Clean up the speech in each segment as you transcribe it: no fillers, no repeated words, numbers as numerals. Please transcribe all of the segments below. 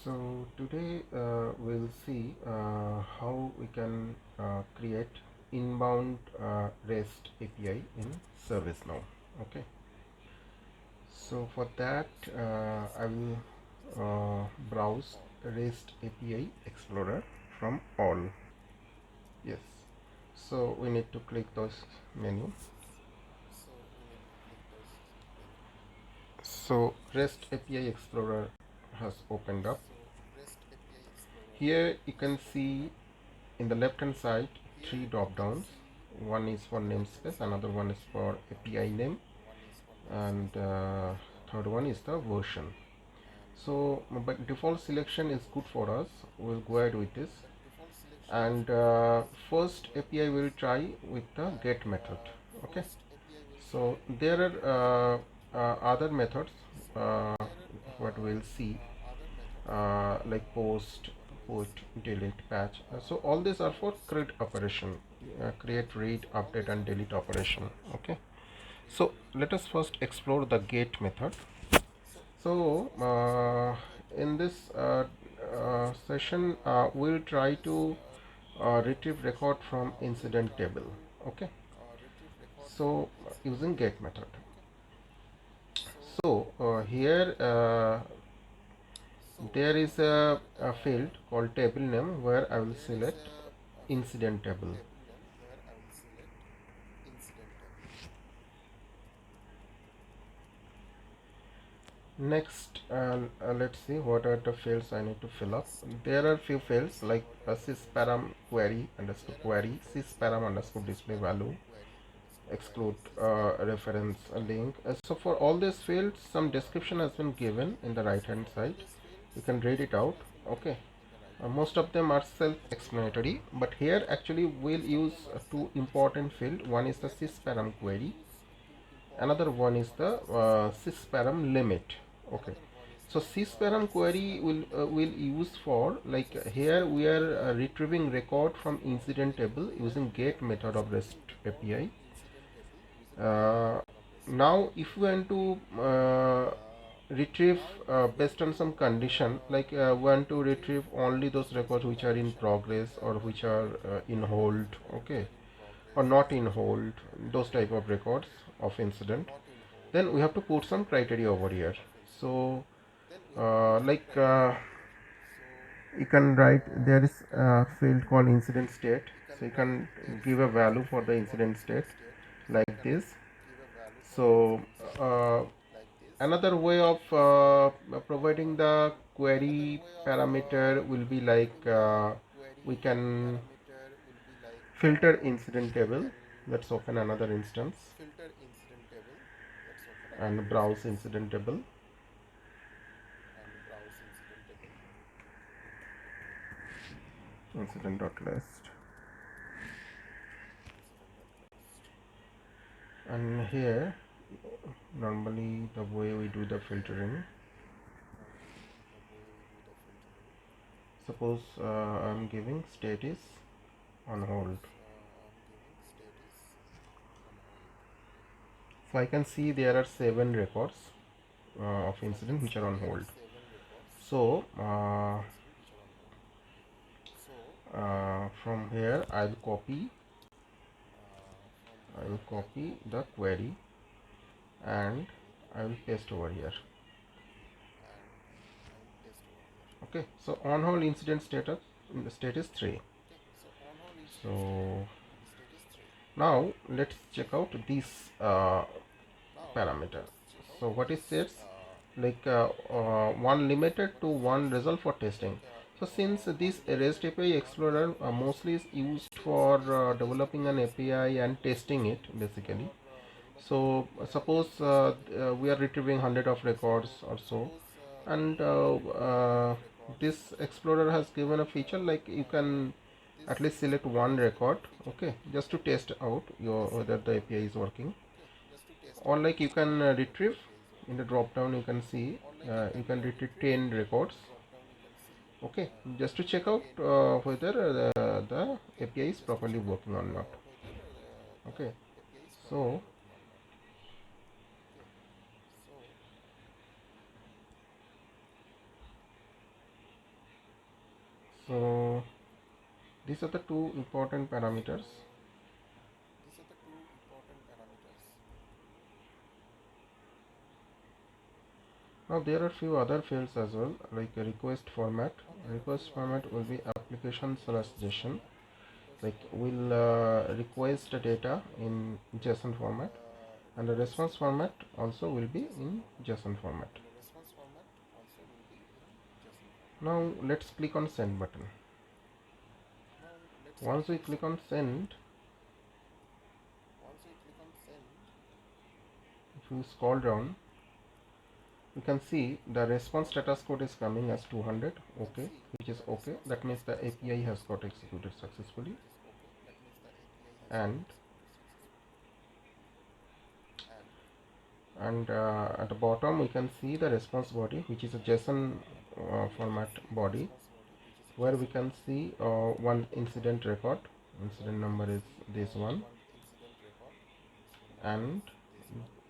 So today we'll see how we can create inbound REST API in ServiceNow. Okay. So for that I will browse REST API Explorer from all. Yes. So we need to click those menu. So REST API Explorer has opened up. Here you can see in the left hand side three drop downs. One is for namespace, another one is for API name, and third one is the version. So but default selection is good for us. We'll go ahead with this, and first API will try with the get method. Okay, so there are other methods what we'll see like post, put, delete, patch. So all these are for create operation, create, read, update, and delete operation. Okay. So let us first explore the get method. So in this session, we'll try to retrieve record from incident table. Okay. So using get method. So here there is a field called table name where I will select incident table. Next, let's see what are the fields I need to fill up. There are few fields like sysparam query underscore query, sysparam underscore display value, exclude reference link. So for all these fields, some description has been given in the right hand side. You can read it out. Okay. Most of them are self-explanatory, but here actually we'll use two important field. One is the sysparam query, another one is the sysparam limit. Okay, so sysparam query will use for, like, here we are retrieving record from incident table using get method of REST API. Now if we want to retrieve based on some condition, like want to retrieve only those records which are in progress or which are in hold, okay, or not in hold, those type of records of incident, then we have to put some criteria over here. So like you can write, there is a field called incident state, so you can give a value for the incident state like this. So another way of providing the query parameter will be like we can filter incident table. Let's open another instance and browse incident table. Incident.list, and here normally the way we do the filtering, suppose I'm giving state is on hold, so I can see there are 7 records of incident which are on hold. So from here I will copy the query and I will paste over here. Okay, so on hold incident status state is 3. So now let's check out this parameter. So what it says, like one limited to one result for testing. So since this REST API Explorer mostly is used for developing an API and testing it basically. So suppose we are retrieving 100 of records or so, and this Explorer has given a feature like you can at least select one record, okay, just to test out your whether the API is working, or like you can retrieve in the drop down. You can see you can retrieve 10 records, okay, just to check out whether the API is properly working or not. Okay, so So these are the two important parameters. Now there are few other fields as well, like a request format. Request format will be application slash JSON. Like we'll request the data in JSON format, and the response format also will be in JSON format. Now let's click on send button. Once we click on send, if you scroll down, you can see the response status code is coming as 200, okay, which is okay. That means the API has got executed successfully. And at the bottom we can see the response body, which is a JSON format body, where we can see one incident record. Incident number is this one, and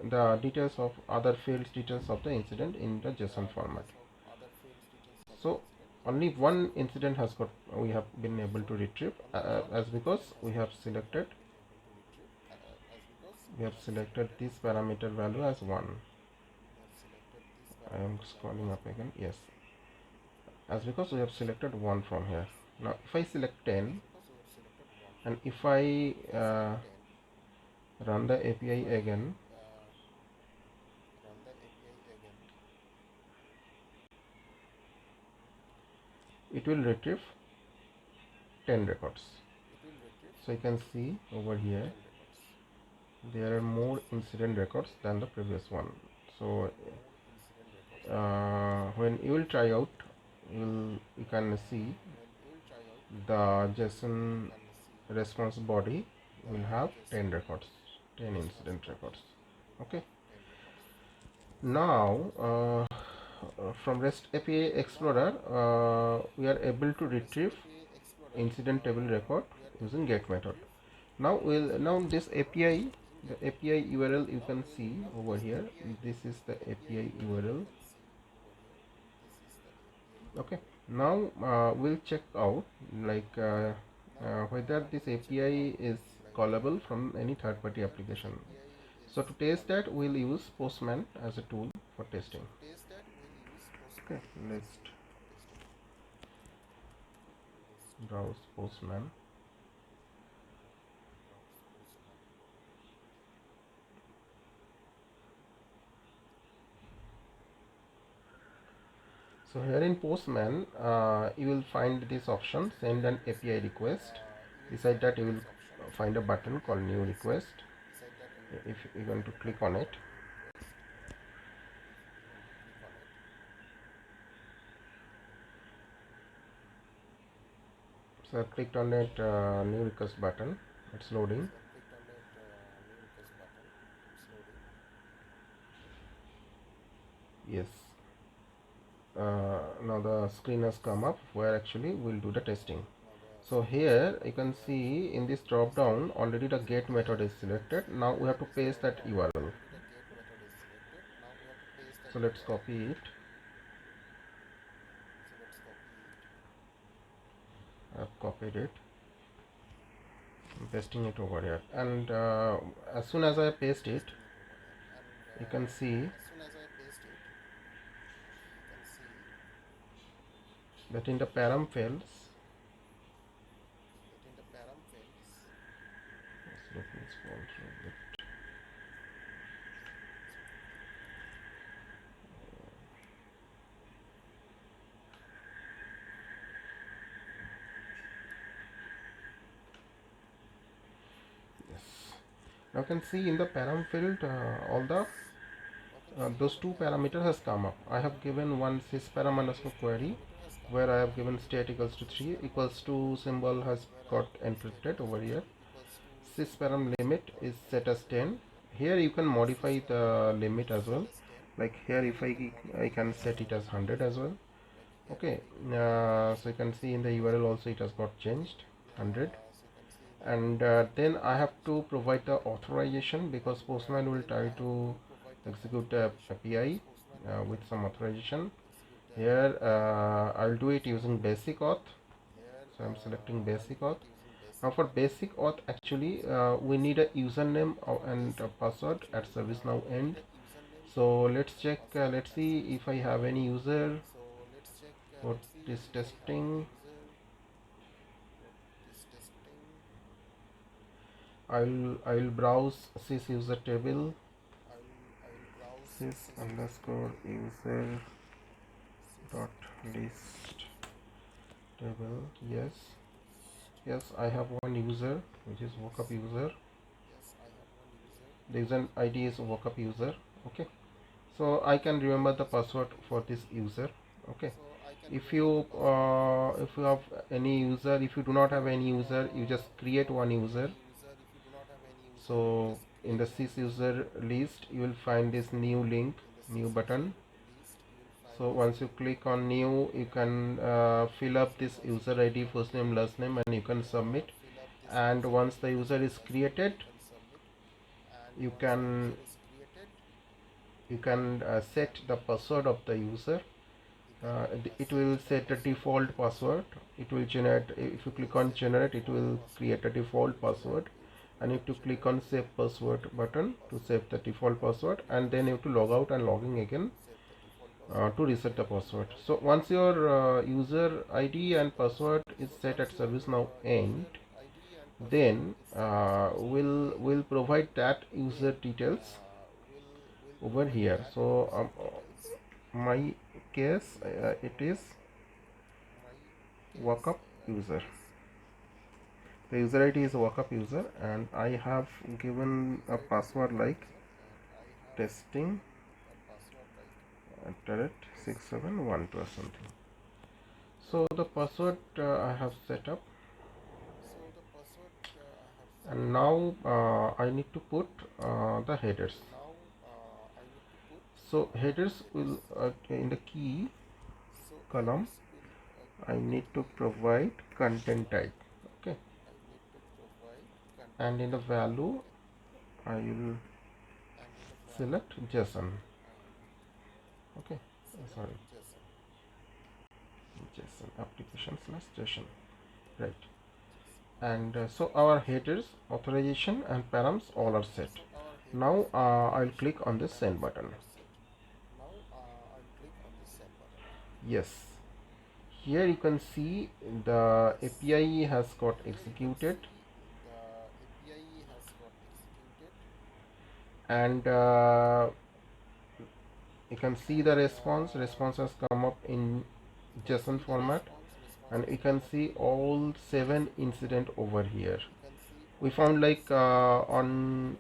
the details of other fields, details of the incident in the JSON format. So only one incident has got, we have been able to retrieve, as because we have selected this parameter value as 1. I am scrolling up again. Yes, as because we have selected 1 from here. Now if I select 10, and if I run the API again, it will retrieve 10 records. So you can see over here there are more incident records than the previous one. So when you will try out, you can see the JSON response body will have 10 records, 10 incident records. Okay. Now from REST API Explorer, we are able to retrieve incident table record using get method. Now this API, the API URL you can see over here. This is the API URL. Okay. Now we'll check out like whether this API is callable from any third-party application. So to test that, we'll use Postman as a tool for testing. Okay, let's browse Postman. So here in Postman, you will find this option, send an API request. Beside that, you will find a button called new request. If you want to click on it, so I clicked on that new request button. It's loading. Yes. Now the screen has come up where actually we'll do the testing. So here you can see in this drop down already the get method is selected. Now we have to paste that URL. So let's copy it. I've copied it. I'm pasting it over here, and as soon as I paste it, you can see that in the param fields, let me scroll through it. Yes. Now you can see in the param field all the those two parameters has come up. I have given one sysparam underscore query where I have given state equals to 3 equals to symbol has got encrypted over here. Sysparam limit is set as 10. Here you can modify the limit as well. Like here if I can set it as 100 as well. Okay, so you can see in the URL also it has got changed 100. And then I have to provide the authorization because Postman will try to execute the API with some authorization. Here I'll do it using basic auth. So I'm selecting basic auth. Now for basic auth, actually we need a username and a password at ServiceNow end. So let's check, let's see if I have any user for this testing. I will browse sys user table, sys underscore user dot list table. Yes, I have one user which is walkup user. The user ID is walkup user. Okay, so I can remember the password for this user. Okay, if you have any user, if you do not have any user, you just create one user. So in the sys user list you will find this new link, new button. So once you click on new, you can fill up this user ID, first name, last name, and you can submit. And once the user is created, you can set the password of the user. It will set a default password. It will generate, if you click on generate, it will create a default password, and you have to click on save password button to save the default password, and then you have to log out and log in again to reset the password. So once your user ID and password is set at ServiceNow end, then we'll provide that user details over here. So my case, it is walkup user. The user ID is walkup user, and I have given a password like testing @6712 or something. So the password I have set up, and now I need to put the headers. So headers will in the key column I need to provide content type. Okay, and in the value I will select JSON. Okay, sorry, JSON application / JSON, right? And so our headers, authorization, and params all are set. Now I'll click on the send button. Yes, here you can see the API has got executed, and you can see the response has come up in JSON format, and you can see all 7 incident over here. We found like on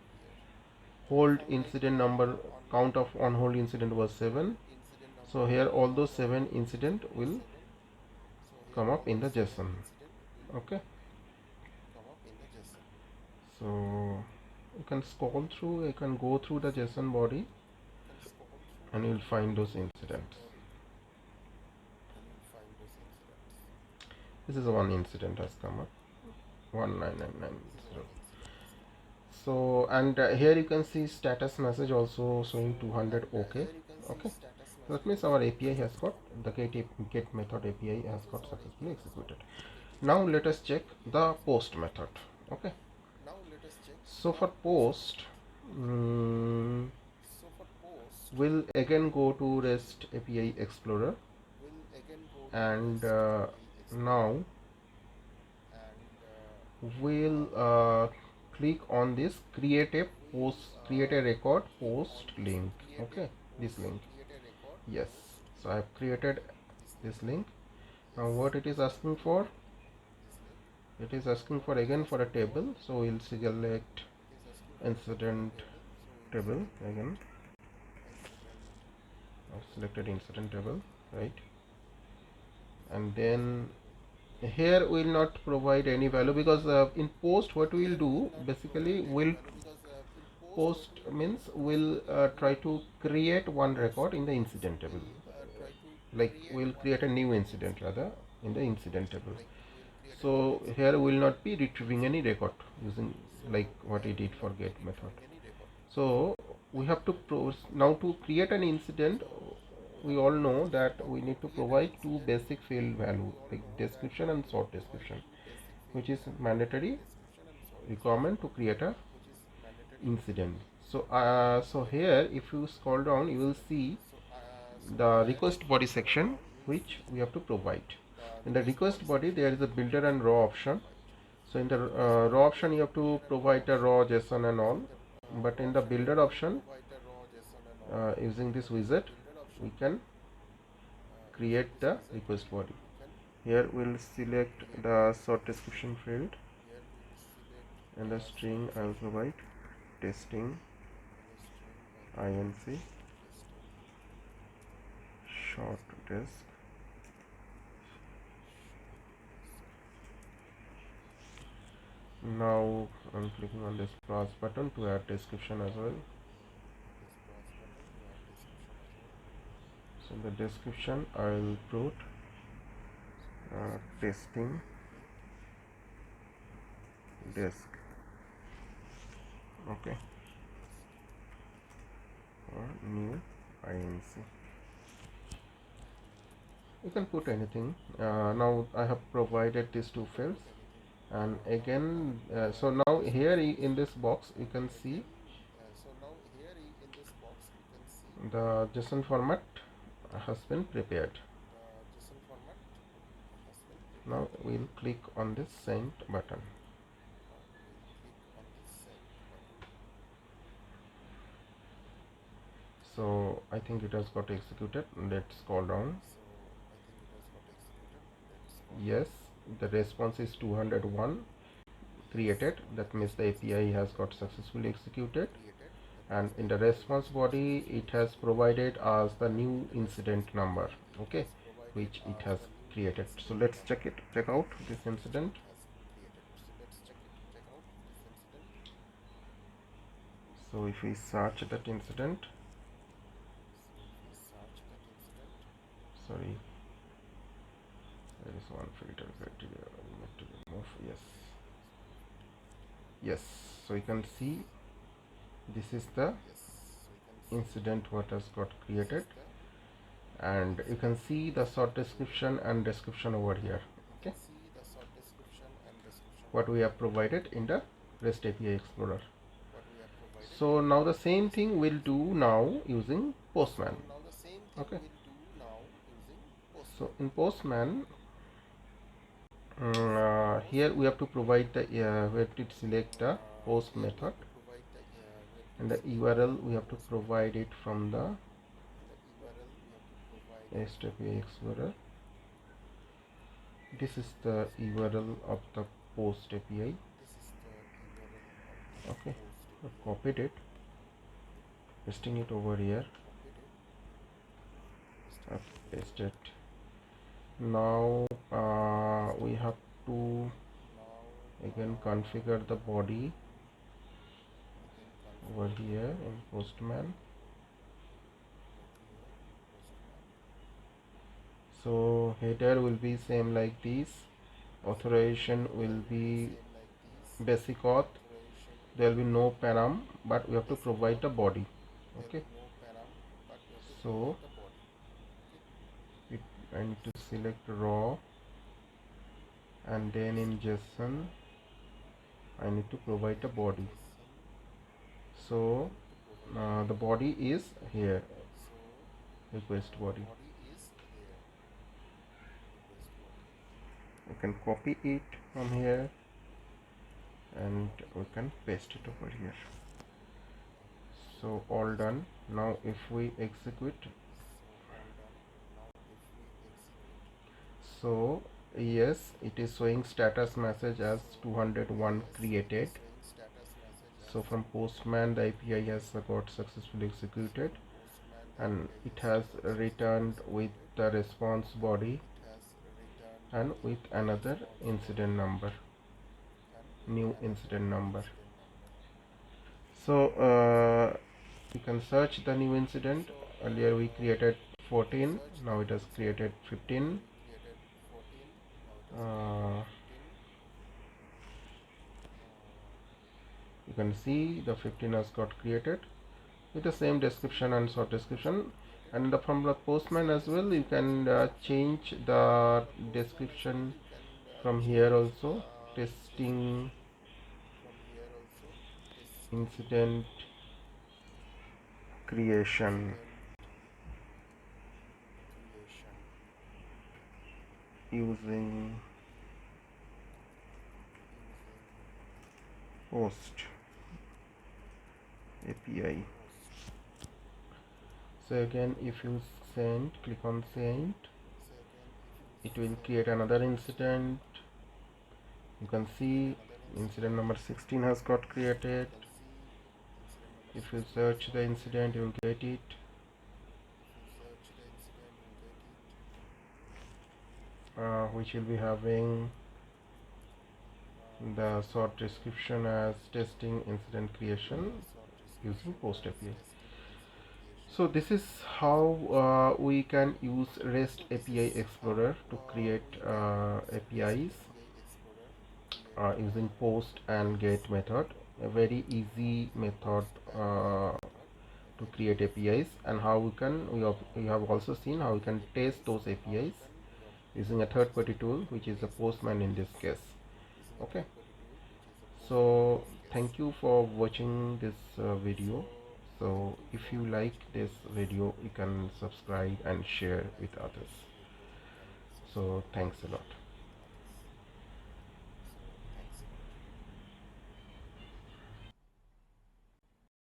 hold incident number, count of on hold incident was 7. So here all those 7 incident will come up in the JSON. Okay, so you can scroll through, you can go through the JSON body, and you'll find those incidents. This is one incident has come up, 19990. So, and here you can see status message also showing 200. Okay, okay, so that means our API has got, the get method API has got successfully executed. Now let us check the post method. Okay, so for post, we'll again go to REST API Explorer, and now we'll click on this create a record post link. Okay, this link. Yes, so I have created this link. Now what it is asking for, it is asking for again for a table, so we'll select incident table again. I've selected incident table, right? And then here we will not provide any value, because in post what we will do, basically will post means we'll try to create one record in the incident table, like we'll create a new incident rather in the incident table. So here we will not be retrieving any record using like what we did for get method. So we have to now to create an incident, we all know that we need to provide two basic field value like description and short description, which is mandatory requirement to create a incident. So here if you scroll down, you will see the request body section which we have to provide. In the request body there is a builder and raw option. So in the raw option you have to provide a raw JSON and all, but in the builder option, using this widget we can create the request body. Here we'll select the short description field and the string I will provide testing inc short desk. Now I'm clicking on this plus button to add description as well. So in the description I will put testing desk. Okay, or new inc. You can put anything. Now I have provided these two fields, and again so now here in this box you can see the JSON format has been prepared. Now we'll click on this send button. So I think it has got executed. Let's scroll down. Yes, the response is 201 created. That means the API has got successfully executed, and in the response body it has provided us the new incident number, okay, which it has created. So let's check out this incident. So if we search that incident, sorry, there is one filter criteria we need to remove. Yes, so you can see this is the incident what has got created, and you can see the short description and description over here, okay, what we have provided in the REST API Explorer. So now the same thing we'll do now using Postman. Okay, so in Postman, here we have to provide the we have to select the post method, and the URL we have to provide it from the REST API Explorer. This is the URL of the post API. Okay, I've copied it, pasting it over here. I've pasted. Now we have to again configure the body over here in Postman. So header will be same like this, authorization will be basic auth, there will be no param, but we have to provide the body. Okay, so I need to select raw, and then in JSON I need to provide the body. So the body is here, request body. We can copy it from here and we can paste it over here. So all done. Now if we execute, so yes, it is showing status message as 201 created. So from Postman the API has got successfully executed, and it has returned with the response body and with another incident number, new incident number. So you can search the new incident. Earlier we created 14, now it has created 15. You can see the 15 has got created with the same description and short description. And in the formula Postman as well, you can change the description from here also. Testing incident creation using Post API. So again, if you send, click on send, it will create another incident. You can see incident number 16 has got created. If you search the incident, you will get it. Which will be having the short description as testing incident creation using Post API. So this is how we can use REST API Explorer to create APIs using post and get method. A very easy method to create APIs, and how we have also seen how we can test those APIs using a third-party tool, which is the Postman in this case. Okay, so thank you for watching this video. So if you like this video, you can subscribe and share with others. So thanks a lot.